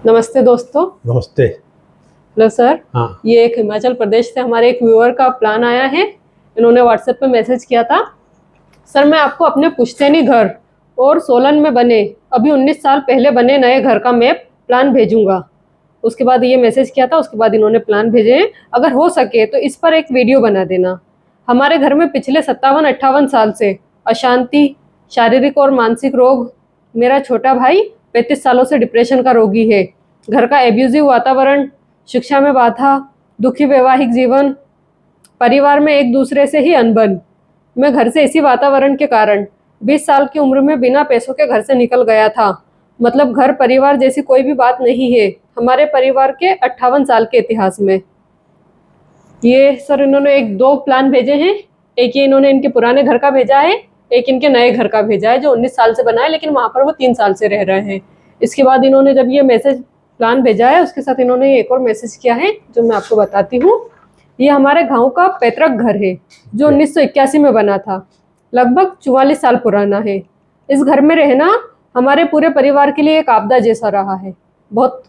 नमस्ते दोस्तों। नमस्ते। Hello sir. हाँ। ये एक हिमाचल प्रदेश से हमारे एक व्यूअर का प्लान आया है। इन्होंने व्हाट्सएप पे मैसेज किया था। सर, मैं आपको अपने पुश्तैनी घर और सोलन में बने अभी 19 साल पहले बने नए घर का मैप प्लान भेजूंगा। उसके बाद ये मैसेज किया था, उसके बाद इन्होंने प्लान भेजे हैं। अगर हो सके तो इस पर एक वीडियो बना देना। हमारे घर में पिछले 57-58 साल से अशांति, शारीरिक और मानसिक रोग, मेरा छोटा भाई 35 सालों से डिप्रेशन का रोगी है, घर का एब्यूजिव वातावरण, शिक्षा में बाधा, दुखी वैवाहिक जीवन, परिवार में एक दूसरे से ही अनबन। मैं घर से इसी वातावरण के कारण 20 साल की उम्र में बिना पैसों के घर से निकल गया था। मतलब घर परिवार जैसी कोई भी बात नहीं है हमारे परिवार के 58 साल के इतिहास में। ये सर इन्होंने एक दो प्लान भेजे हैं। एक ये इन्होंने इनके पुराने घर का भेजा है, एक इनके नए घर का भेजा है जो 19 साल से बना है, लेकिन वहां पर वो 3 साल से रह रहे हैं। इसके बाद इन्होंने जब ये मैसेज प्लान भेजा है उसके साथ इन्होंने एक और मैसेज किया है जो मैं आपको बताती हूँ। ये हमारे गांव का पैतृक घर है जो 1981 में बना था, लगभग 44 साल पुराना है। इस घर में रहना हमारे पूरे परिवार के लिए एक आपदा जैसा रहा है। बहुत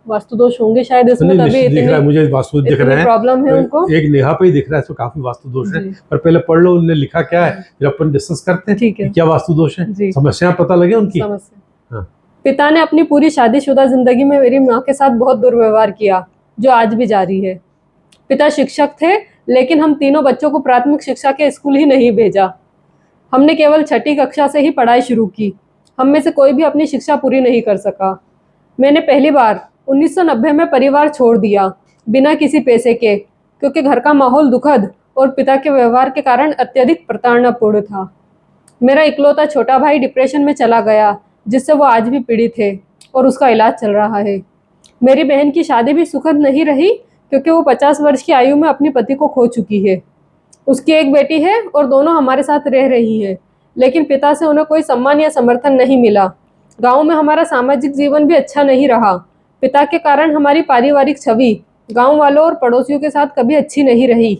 वास्तु दोष होंगे शायद इसमें, नहीं, तभी दिख रहा है मुझे, वास्तु दिख रहे हैं। प्रॉब्लम है उनको। एक नेहा पे ही दिख रहा है, तो काफी वास्तु दोष है। पर पहले पढ़ लो उन्होंने लिखा क्या है, फिर अपन डिस्कस करते हैं। ठीक है। क्या वास्तु दोष है, समस्या पता लगे उनकी। समस्या। हाँ। पिता ने अपनी पूरी शादीशुदा जिंदगी में मेरी माँ के साथ बहुत दुर्व्यवहार किया, जो आज भी जारी है। पिता शिक्षक थे, लेकिन हम तीनों बच्चों को प्राथमिक शिक्षा के स्कूल ही नहीं भेजा। हमने केवल 6ठी कक्षा से ही पढ़ाई शुरू की। हम में से कोई भी अपनी शिक्षा पूरी नहीं कर सका। मैंने पहली बार 1990 में परिवार छोड़ दिया, बिना किसी पैसे के, क्योंकि घर का माहौल दुखद और पिता के व्यवहार के कारण अत्यधिक प्रताड़नापूर्ण था। मेरा इकलौता छोटा भाई डिप्रेशन में चला गया, जिससे वो आज भी पीड़ित है और उसका इलाज चल रहा है। मेरी बहन की शादी भी सुखद नहीं रही, क्योंकि वो 50 वर्ष की आयु में अपने पति को खो चुकी है। उसकी एक बेटी है और दोनों हमारे साथ रह रही है, लेकिन पिता से उन्हें कोई सम्मान या समर्थन नहीं मिला। गांव में हमारा सामाजिक जीवन भी अच्छा नहीं रहा। पिता के कारण हमारी पारिवारिक छवि गांव वालों और पड़ोसियों के साथ कभी अच्छी नहीं रही।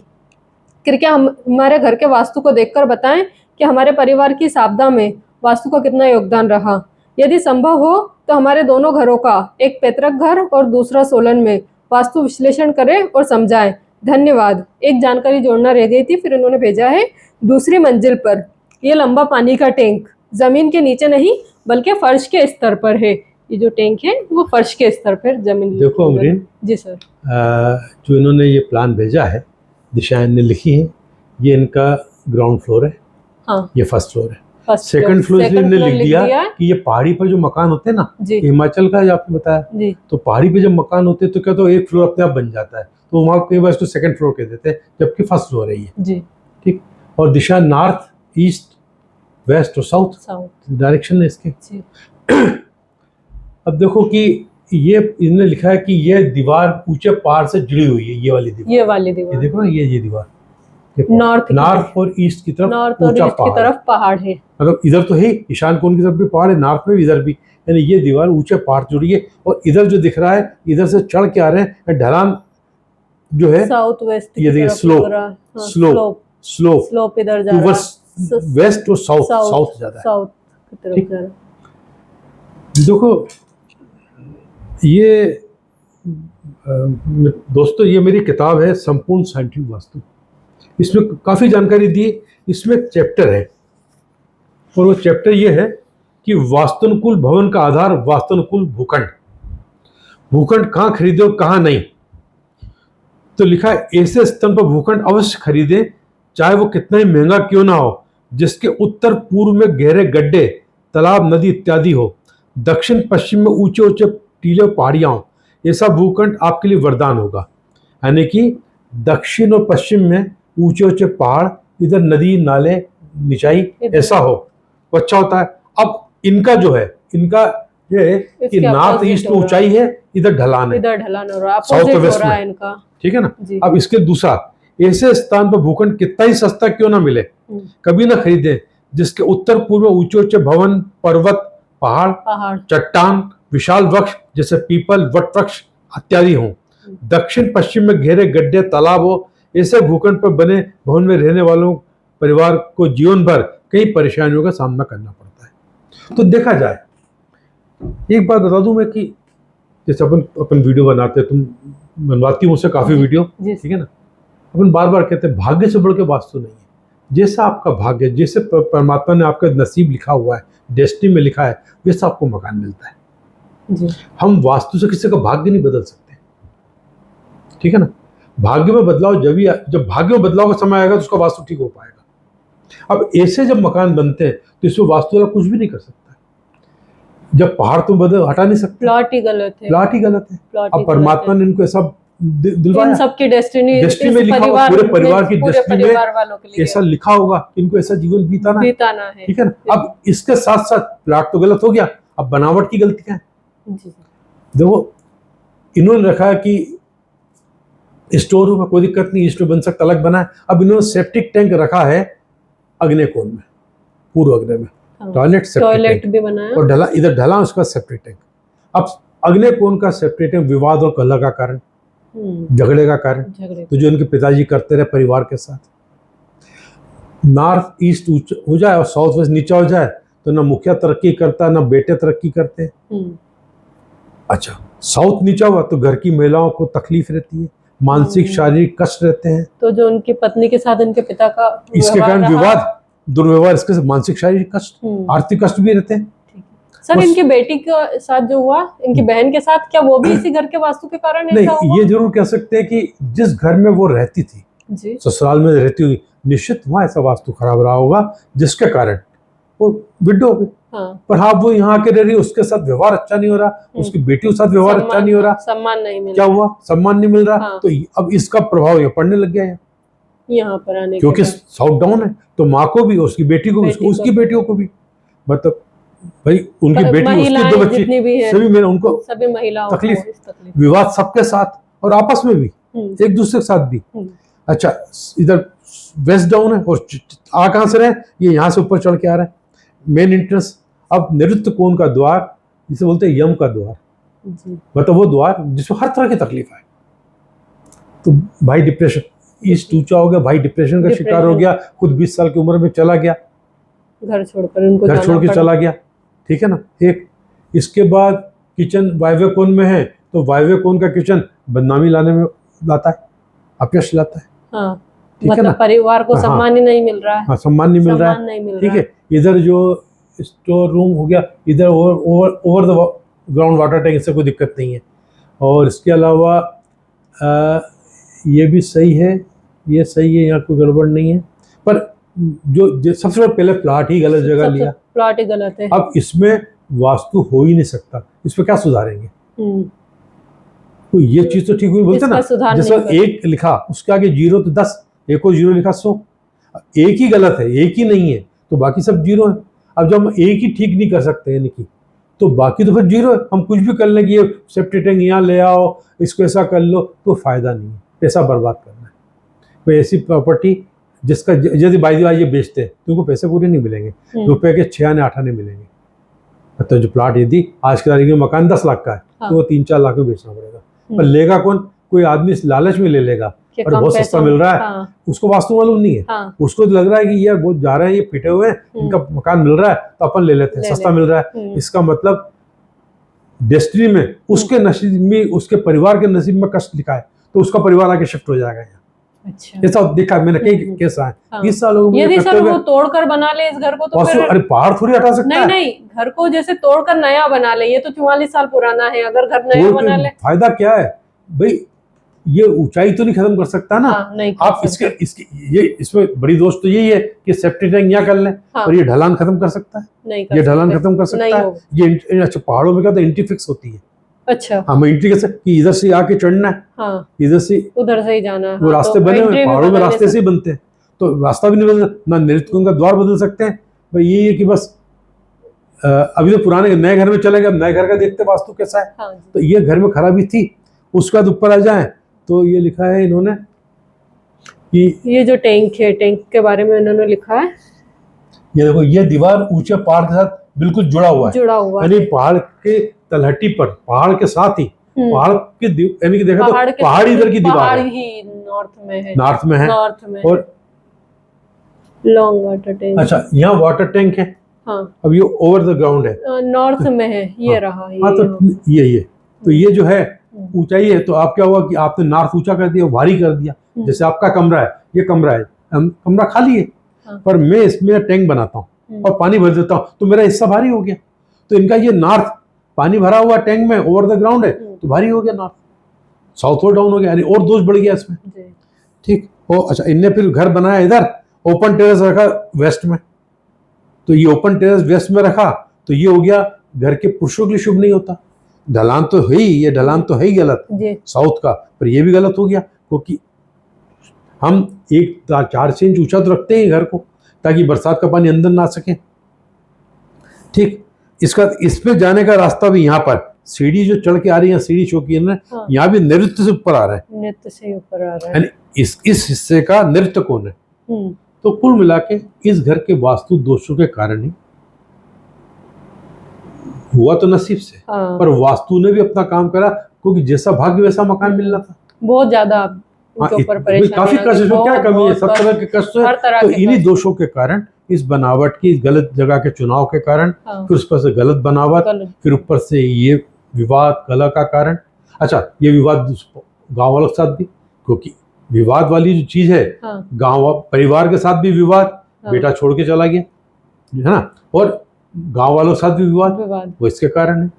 कृपया हमारे घर के वास्तु को देखकर बताएं कि हमारे परिवार की इस आपदा में वास्तु का कितना योगदान रहा। यदि संभव हो तो हमारे दोनों घरों का, एक पैतृक घर और दूसरा सोलन में, वास्तु विश्लेषण करें और समझाएं। धन्यवाद। एक जानकारी जोड़ना रह गई थी, फिर इन्होंने भेजा है दूसरी मंजिल पर ये लंबा पानी का टैंक जमीन के नीचे नहीं बल्कि फर्श के स्तर पर है। ये जो टैंक है वो फर्श के स्तर पर जमीन। देखो अमरीन जी सर, जो इन्होंने ये प्लान भेजा है, दिशाएं इन्होंने लिखी है, ये इनका ग्राउंड फ्लोर है। हाँ। ये फर्स्ट फ्लोर है। सेकंड फ्लोर इसलिए इन्होंने लिख दिया कि ये पहाड़ी पर जो मकान होते हैं ना, हिमाचल का जो आपने बताया, तो पहाड़ी पे जब मकान होते हैं तो क्या, तो एक फ्लोर अपने आप बन जाता है, तो वहाँ कई बार इसको सेकंड फ्लोर कह देते हैं, जबकि फर्स्ट फ्लोर है ये। ठीक। और दिशा नॉर्थ, ईस्ट, वेस्ट और साउथ डायरेक्शन है इसके। अब देखो कि ये इन्होंने लिखा है कि ये दीवार ऊंचे पहाड़ से जुड़ी हुई है, ये वाली दीवार। ये देखो ना, ये दीवार नॉर्थ और ईस्ट की तरफ ऊंचा पहाड़ है। मतलब इधर तो है, ईशान कोण की तरफ भी पहाड़ है, नॉर्थ में भी, इधर भी, यानी ये दीवार ऊंचे पहाड़ जुड़ी है। और इधर जो दिख रहा है, इधर से चढ़ के आ रहे हैं, ढलान जो है साउथ वेस्ट, ये देखिए स्लोप इधर जा रहा है, वेस्ट और साउथ ज्यादा है। देखो ये दोस्तों, ये मेरी किताब है संपूर्ण साइंटिफिक वास्तु। इसमें काफ़ी जानकारी दी। इसमें एक चैप्टर है और वो चैप्टर ये है कि वास्तुनुकूल भवन का आधार वास्तुनुकूल भूखंड। भूखंड कहाँ खरीदे और कहाँ नहीं। तो लिखा है, ऐसे स्थान पर भूखंड अवश्य खरीदे, चाहे वो कितना ही महंगा क्यों ना हो, जिसके उत्तर पूर्व में गहरे गड्ढे, तालाब, नदी इत्यादि हो, दक्षिण पश्चिम में ऊंचे ऊंचे टीले पहाड़ियां हो। ऐसा भूखंड आपके लिए वरदान होगा। यानी कि दक्षिण और पश्चिम में ऊंचे ऊंचे पहाड़, इधर नदी नाले निचाई, ऐसा हो तो अच्छा होता है। अब इनका जो है, इनका ये है कि नॉर्थ ईस्ट में ऊंचाई है, इधर ढलान है, साउथ वेस्ट में, ठीक है ना। अब इसके दूसरा, ऐसे स्थान पर भूखंड कितना ही सस्ता क्यों ना मिले, कभी ना खरीदे, जिसके उत्तर पूर्व में ऊंचे ऊंचे भवन, पर्वत, पहाड़, चट्टान, विशाल वृक्ष जैसे पीपल, वट वृक्ष इत्यादि हों, दक्षिण पश्चिम में घेरे गड्ढे, तालाब हो। ऐसे भूखंड पर बने भवन में रहने वालों परिवार को जीवन भर कई परेशानियों का सामना करना पड़ता है। तो देखा जाए, एक बात बता दूं मैं कि जैसे अपन वीडियो बनाते हैं, तुम बनवाती हूँ उससे काफी वीडियो, जी। ठीक है ना। अपन बार बार कहते हैं भाग्य से बढ़ के वास्तु नहीं है। जैसा आपका भाग्य, जैसे परमात्मा ने आपका नसीब लिखा हुआ है, डेस्टिनी में लिखा है, वैसा आपको मकान मिलता है। जी। हम वास्तु से किसी का भाग्य नहीं बदल सकते, ठीक है ना। भाग्य में बदलाव जब भाग्य में बदलाव का समय आएगा तो उसका वास्तु ठीक हो पाएगा। अब ऐसे जब मकान बनते हैं तो इसमें वास्तु वाला कुछ भी नहीं कर सकता। जब पहाड़ तुम बदल हटा नहीं सकते, प्लॉट ही गलत है, प्लाट ही गलत है। प्लॉट ही अब परमात्मा ने इनको ऐसा इन दिलवाया, सबकी डेस्टिनी डेस्टिनी में लिखा होगा, पूरे परिवार की पूरे डेस्टिनी में परिवार वालों के लिए ऐसा लिखा होगा, इनको ऐसा जीवन बीताना है, बिताना है। ठीक है ना। अब इसके साथ साथ प्लाट तो गलत हो गया, अब बनावट की गलती क्या है? जी। देखो, इन्होंने रखा है कि स्टोर रूम में कोई दिक्कत नहीं, स्टोर बन सकता, अलग बना है। अब इन्होंने सेप्टिक टैंक रखा है अग्नि कोण में, पूर्व अग्नि में, टॉयलेट टॉयलेट भी बनाया और ढला, इधर ढला उसका सेप्टिक टैंक। अब अग्नि कोण का सेप्टिक टैंक विवाद और कलह का कारण, झगड़े का कारण, तो जो इनके पिताजी करते रहे परिवार के साथ। नॉर्थ ईस्ट हो जाए और साउथ वेस्ट नीचा हो जाए तो ना मुखिया तरक्की करता, ना बेटे तरक्की करते। अच्छा, साउथ नीचा हुआ तो घर की महिलाओं को तकलीफ रहती है, मानसिक शारीरिक कष्ट रहते हैं। तो जो उनकी पत्नी के साथ उनके पिता का इसके कारण विवाद, दुर्व्यवहार, इसके मानसिक शारीरिक कष्ट, आर्थिक कष्ट भी रहते हैं। सर, इनकी बेटी के साथ जो हुआ, इनकी बहन के साथ, क्या वो भी इसी घर के वास्तु के कारण ऐसा हुआ? नहीं, ये जरूर कह सकते हैं कि जिस घर में वो रहती थी जी, ससुराल में रहती हुई, निश्चित वहां ऐसा वास्तु खराब रहा होगा जिसके कारण वो विडो हो गई। पर हाँ, वो यहाँ आके रह रही, उसके साथ व्यवहार अच्छा नहीं हो रहा, उसकी बेटी के साथ व्यवहार अच्छा नहीं हो रहा, सम्मान नहीं मिल क्या हुआ, सम्मान नहीं मिल रहा। हाँ। तो अब इसका प्रभाव ये पड़ने लग गया है यहाँ पर आने क्योंकि साउथ डाउन है, तो माँ को भी, उसकी बेटी को भी, उसकी बेटियों को भी, मतलब भाई उनकी बेटी, उसके 2 बच्चे, सभी में उनको सभी महिलाओं तकलीफ, विवाद सबके साथ और आपस में भी, एक दूसरे के साथ भी। अच्छा, इधर वेस्ट डाउन है और आ कहां से रहे, ये यहाँ से ऊपर चढ़ के आ रहा है, मेन एंट्रेंस। अब नैऋत्य कोण का द्वार, जिसे बोलते हैं यम का द्वार, मतलब वो द्वार जिसमें हर तरह की तकलीफ है। तो भाई डिप्रेशन, ईस्ट ऊंचा हो गया, भाई डिप्रेशन का शिकार हो गया, खुद 20 साल की उम्र में चला गया, घर छोड़ के चला गया, ठीक है ना। एक इसके बाद किचन वायव्य कोण में है, तो वायव्य कोण का किचन बदनामी लाता है, अपयश लाता है। हाँ, मतलब परिवार को सम्मान ही नहीं मिल रहा है। हाँ, सम्मान नहीं मिल रहा है, ठीक है। इधर जो स्टोर रूम हो गया, इधर over the ground water tank, इससे कोई दिक्कत नहीं है। और इसके अलावा ये भी सही है, ये सही है, यहाँ कोई गड़बड़ नहीं है। पर जो सबसे पहले प्लाट ही गलत जगह लिया, प्लाट ही गलत है। अब इसमें वास्तु हो ही नहीं सकता, इस पर क्या सुधारेंगे? तो ये चीज तो ठीक हुई, बोलते ना, जैसे 1 लिखा उसके आगे 0 तो 10, 1 को 0 लिखा 100, एक ही गलत है, एक ही नहीं है, तो बाकी सब 0 है। अब जब हम एक ही ठीक नहीं कर सकते यानी कि, तो बाकी तो फिर 0 है। हम कुछ भी कर लें कि ये सेप्टिक टैंक यहाँ ले आओ, इसको ऐसा कर लो, तो फायदा नहीं है, पैसा बर्बाद करना है। तो ऐसी प्रॉपर्टी जिसका यदि बाई ये बेचते हैं तो उनको पैसे पूरे नहीं मिलेंगे, रुपए के 6 आने 8 आने मिलेंगे। मतलब जो प्लाट यदि आज की तारीख में मकान 10 लाख का है, तो वो 3-4 लाख में बेचना पड़ेगा। पर लेगा कौन? कोई आदमी इस लालच में ले लेगा और बहुत सस्ता मिल रहा है, उसको वास्तु मालूम नहीं है, उसको लग रहा है कि यार वो जा रहे हैं, ये पिटे हुए हैं, इनका मकान मिल रहा है तो अपन ले लेते हैं, सस्ता मिल रहा है। इसका मतलब डेस्टिनी में उसके नसीब में, उसके परिवार के नसीब में कष्ट लिखा है, तो उसका परिवार आके शिफ्ट हो जाएगा यहाँ। अच्छा, ऐसा देखा मैंने, कई केस आए 20 सालों में। यदि सर वो तोड़कर बना ले इस घर को तो फिर, अरे पहाड़ थोड़ी हटा सकता है। नहीं, घर को जैसे तोड़कर नया बना ले, ये तो 44 साल पुराना है, अगर घर नया बना ले, फायदा क्या है भाई? ये ऊंचाई तो नहीं खत्म कर सकता ना। नहीं आप इसमें बड़ी दोस्त तो यही है कि सेफ्टी टैंक यहाँ कर लें, और ये ढलान खत्म कर सकता है, ये ढलान खत्म कर सकता है। ये अच्छा, पहाड़ों में क्या एंट्री फिक्स होती है। अच्छा, हाँ, एंट्री कैसे कि इधर से आके चढ़ना है, इधर से उधर से ही जाना है, वो रास्ते बने हुए पहाड़ों में, रास्ते से ही बनते हैं, तो रास्ता भी नहीं बदल, ना नृत्य का द्वार बदल सकते हैं भाई। ये है कि बस अभी तो पुराने नए घर में चले गए, नए घर का देखते वास्तु कैसा है। तो ये घर में खराबी थी, उसके बाद ऊपर आ जाए तो ये लिखा है इन्होंने कि ये जो टैंक है, टैंक के बारे में इन्होंने लिखा है, ये देखो, ये दीवार ऊंचे पहाड़ के साथ बिल्कुल जुड़ा हुआ है, यानी पहाड़ के तलहटी पर, पहाड़ के साथ ही, पहाड़ के यानी कि देखा तो पहाड़ी इधर की दीवार है, नॉर्थ में है, और लॉन्ग वाटर टैंक। अच्छा, यहाँ वाटर टैंक है। हाँ, अब ये ओवर द ग्राउंड है, नॉर्थ में है, ये रहा, हाँ, तो ये तो ये जो है ऊंचाई है, तो आप क्या हुआ कि आपने नॉर्थ ऊंचा कर दिया, भारी कर दिया। जैसे आपका कमरा है, ये कमरा है, कमरा खाली है, पर मैं इसमें टैंक बनाता हूँ और पानी भर देता हूँ, तो मेरा हिस्सा भारी हो गया। तो इनका ये नॉर्थ पानी भरा हुआ टैंक में ओवर द ग्राउंड है, तो भारी हो गया नॉर्थ, साउथ और डाउन हो गया, यानी और दोष बढ़ गया इसमें। ठीक। और अच्छा, इनने फिर घर बनाया इधर, ओपन टेरेस रखा वेस्ट में, तो ये ओपन टेरेस वेस्ट में रखा, तो ये हो गया घर के पुरुषों के लिए शुभ नहीं होता। ढलान तो है ही, ये ढलान तो है ही गलत साउथ का, पर ये भी गलत हो गया, क्योंकि हम 4 इंच ऊंचा तो रखते हैं घर को, ताकि बरसात का पानी अंदर ना सके। ठीक। इसका इसमें जाने का रास्ता भी यहाँ पर सीढ़ी जो चढ़ के आ रही है, सीढ़ी चौकी है ना, यहाँ भी नृत्य से ऊपर आ रहा है, नृत्य से ऊपर आ रहा है, यानी इस हिस्से का नृत्य कौन है। तो कुल मिला के इस घर के वास्तु दोषों के कारण ही हुआ तो नसीब से, पर वास्तु ने भी अपना काम करा, क्योंकि जैसा भाग्य वैसा मकान मिलना था। बहुत ज्यादा ऊपर परेशानी, काफी कष्ट, इसमें क्या कमी है, सब तरह के कष्ट है। तो इन्हीं दोषों के कारण, इस बनावट की, इस गलत जगह के चुनाव के कारण, फिर उस पर से गलत बनावट, फिर ऊपर से ये विवाद कलह का कारण। अच्छा, ये विवाद गांव वालों के साथ भी, क्योंकि विवाद वाली जो चीज है, गांव परिवार के साथ भी विवाद, बेटा छोड़ के चला गया है ना, और गांव वालों के साथ भी विवाद, वो इसके कारण है।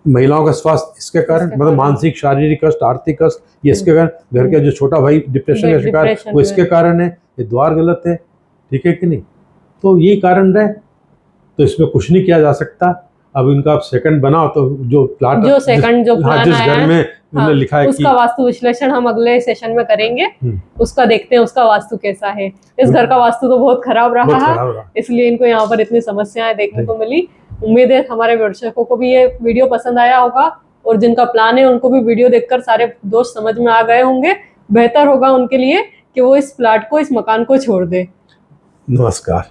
महिलाओं का स्वास्थ्य इसके कारण, मतलब मानसिक शारीरिक कष्ट, आर्थिक कष्ट, ये इसके कारण। घर का जो छोटा भाई डिप्रेशन का शिकार, वो इसके कारण है। ये द्वार गलत है, ठीक है कि नहीं। तो यही कारण रहे, तो इसमें कुछ नहीं किया जा सकता। अब इनका आप सेकंड बनाओ, तो जो प्लाट जो सेकंड जो प्लान जिस घर में उन्होंने लिखा है उसका वास्तु विश्लेषण हम अगले सेशन में करेंगे, उसका देखते हैं उसका वास्तु कैसा है। इस घर का वास्तु तो बहुत खराब रहा, इसलिए इनको यहाँ पर इतनी समस्याएं देखने को मिली। उम्मीद है हमारे दर्शकों को भी ये वीडियो पसंद आया होगा, और जिनका प्लान है उनको भी वीडियो देखकर सारे दोष समझ में आ गए होंगे। बेहतर होगा उनके लिए कि वो इस प्लाट को, इस मकान को छोड़ दे। नमस्कार।